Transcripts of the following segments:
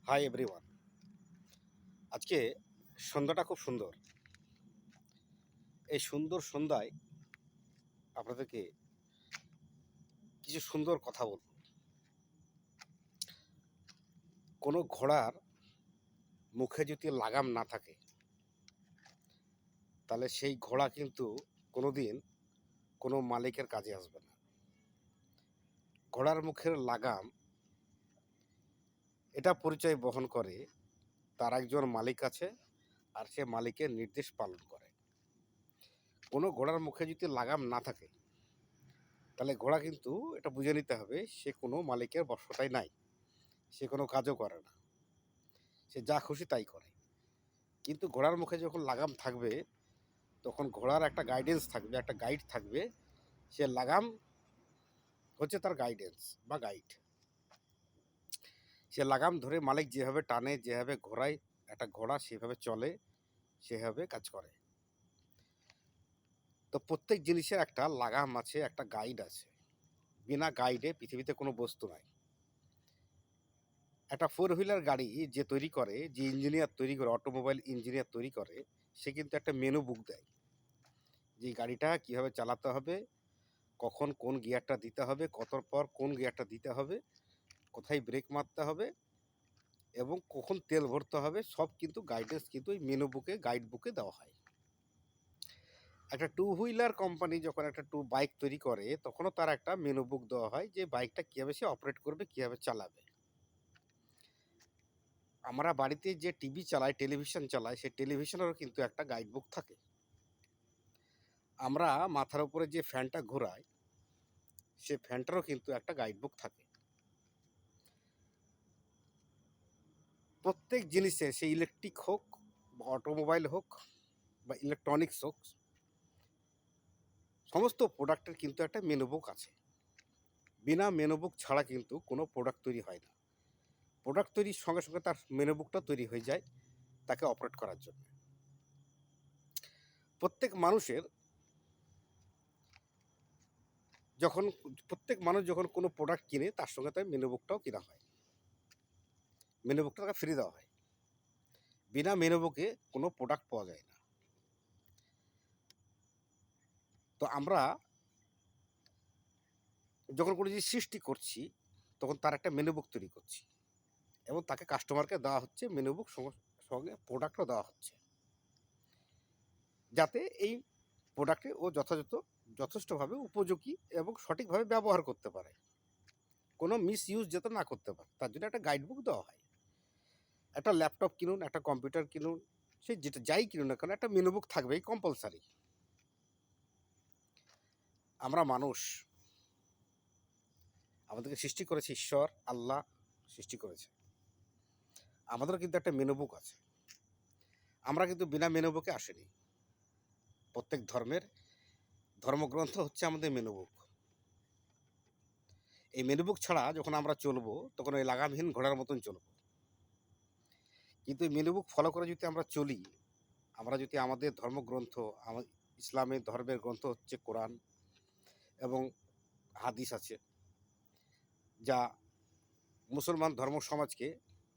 Hi everyone. আজকে সন্ধ্যাটা খুব সুন্দর। এই সুন্দর সন্ধ্যায় আপনাদেরকে কিছু সুন্দর কথা বলব। কোনো ঘোড়ার মুখে যদি লাগাম না থাকে তাহলে সেই ঘোড়া কিন্তু কোনোদিন কোনো মালিকের কাজে আসবে না। ঘোড়ার মুখের লাগাম এটা পরিচয় বহন করে তার একজন মালিক আছে, আর সে মালিকের নির্দেশ পালন করে। কোনো ঘোড়ার মুখে যদি লাগাম না থাকে তাহলে ঘোড়া কিন্তু এটা বুঝে নিতে হবে সে কোনো মালিকের বশতায় নাই, সে কোনো কাজও করে না, সে যা খুশি তাই করে। কিন্তু ঘোড়ার মুখে যখন লাগাম থাকবে তখন ঘোড়ার একটা গাইডেন্স থাকবে, একটা গাইড থাকবে। সে লাগাম হচ্ছে তার গাইডেন্স বা গাইড। সে লাগাম ধরে মালিক যেভাবে টানে, যেভাবে ঘোড়ায় একটা ঘোড়া সেভাবে চলে, সেভাবে কাজ করে। তো প্রত্যেক জিনিসের একটা লাগাম আছে, একটা গাইড আছে। বিনা গাইডে পৃথিবীতে কোনো বস্তু নাই। একটা ফোর হুইলার গাড়ি যে তৈরি করে, যে ইঞ্জিনিয়ার তৈরি করে, অটোমোবাইল ইঞ্জিনিয়ার তৈরি করে, সে কিন্তু একটা মেনু বুক দেয় যে গাড়িটা কীভাবে চালাতে হবে, কখন কোন গিয়ারটা দিতে হবে, কতর পর কোন গিয়ারটা দিতে হবে, কোথায় ব্রেক মারতে হবে এবং কখন তেল ভরতে হবে, সব কিন্তু গাইডেন্স কিন্তু ওই মেনু বুকে, গাইড বুকে দেওয়া হয়। একটা টু হুইলার কোম্পানি যখন একটা বাইক তৈরি করে তখনও তার একটা মেনু বুক দেওয়া হয় যে বাইকটা কীভাবে সে অপারেট করবে, কীভাবে চালাবে। আমরা বাড়িতে যে টিভি চালাই, টেলিভিশন চালাই, সেই টেলিভিশনেরও কিন্তু একটা গাইড বুক থাকে। আমরা মাথার উপরে যে ফ্যানটা ঘোরাই সে ফ্যানটারও কিন্তু একটা গাইড বুক থাকে। প্রত্যেক জিনিসে, সে ইলেকট্রিক হোক বা অটোমোবাইল হোক বা ইলেকট্রনিক্স হোক, সমস্ত প্রোডাক্টের কিন্তু একটা মেনু বুক আছে। বিনা মেনু বুক ছাড়া কিন্তু কোনো প্রোডাক্ট তৈরি হয় না। প্রোডাক্ট তৈরির সঙ্গে সঙ্গে তার মেনু বুকটা তৈরি হয়ে যায় তাকে অপারেট করার জন্য। প্রত্যেক মানুষ যখন কোনো প্রোডাক্ট কিনে তার সঙ্গে তার মেনু বুকটাও কেনা হয়, মেনু বুকটা তাকে ফ্রি দেওয়া হয়। বিনা মেনু বুকে কোনো প্রোডাক্ট পাওয়া যায় না। তো আমরা যখন কোনো জিনিস সৃষ্টি করছি তখন তার একটা মেনু বুক তৈরি করছি এবং তাকে কাস্টমারকে দেওয়া হচ্ছে মেনু বুক, সঙ্গে প্রোডাক্টও দেওয়া হচ্ছে যাতে এই প্রোডাক্টে ও যথেষ্টভাবে উপযোগী এবং সঠিকভাবে ব্যবহার করতে পারে, কোনো মিস ইউজ যাতে না করতে পারে, তার জন্য একটা গাইড বুক দেওয়া হয়। একটা ল্যাপটপ কিনুন, একটা কম্পিউটার কিনুন, সে যেটা যাই কিনুন না কেন একটা মেনু বুক থাকবেই কম্পালসারি। আমরা মানুষ, আমাদেরকে সৃষ্টি করেছে ঈশ্বর, আল্লাহ সৃষ্টি করেছে, আমাদেরও কিন্তু একটা মেনু বুক আছে। আমরা কিন্তু বিনা মেনু বুকে আসিনি। প্রত্যেক ধর্মগ্রন্থ হচ্ছে আমাদের মেনু বুক। এই মেনু বুক ছাড়া যখন আমরা চলবো তখন ওই লাগামহীন ঘোড়ার মতন চলবো। কিন্তু এই মেনু বুক ফলো করে যদি আমরা চলি, আমরা যদি আমাদের ধর্মগ্রন্থ, ইসলামের ধর্মের গ্রন্থ হচ্ছে কোরআন এবং হাদিস আছে, যা মুসলমান ধর্ম সমাজকে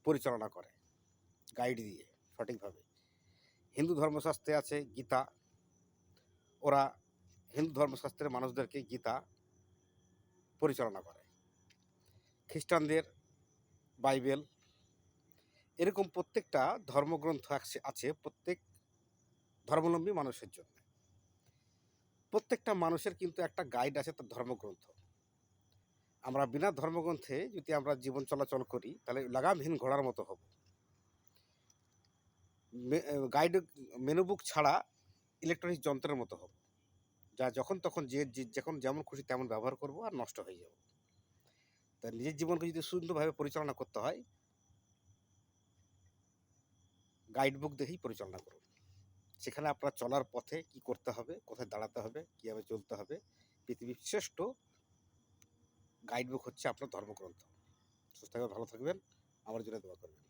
পরিচালনা করে গাইড দিয়ে সঠিকভাবে। হিন্দু ধর্মশাস্ত্রে আছে গীতা, ওরা হিন্দু ধর্মশাস্ত্রের মানুষদেরকে গীতা পরিচালনা করে। খ্রিস্টানদের বাইবেল, এরকম প্রত্যেকটা ধর্মগ্রন্থ আছে প্রত্যেক ধর্মাবলম্বী মানুষের জন্য। প্রত্যেকটা মানুষের কিন্তু একটা গাইড আছে তার ধর্মগ্রন্থ। আমরা বিনা ধর্মগ্রন্থে যদি আমরা জীবন চলাচল করি তাহলে লাগামহীন ঘোড়ার মতো হব। গাইড মেনু বুক ছাড়া ইলেকট্রনিক যন্ত্রের মতো হব, যা যখন তখন যখন যেমন খুশি তেমন ব্যবহার করব আর নষ্ট হয়ে যাব। তাই নিজের জীবনকে যদি সুন্দরভাবে পরিচালনা করতে হয় গাইড বুক দেখেই পরিচালনা করুন। সেখানে আপনার চলার পথে কি করতে হবে, কোথায় দাঁড়াতে হবে, কীভাবে চলতে হবে, পৃথিবীর শ্রেষ্ঠ গাইড বুক হচ্ছে আপনার ধর্মগ্রন্থ। সুস্থ থাকবেন, ভালো থাকবেন, আমার জন্য দোয়া করবেন।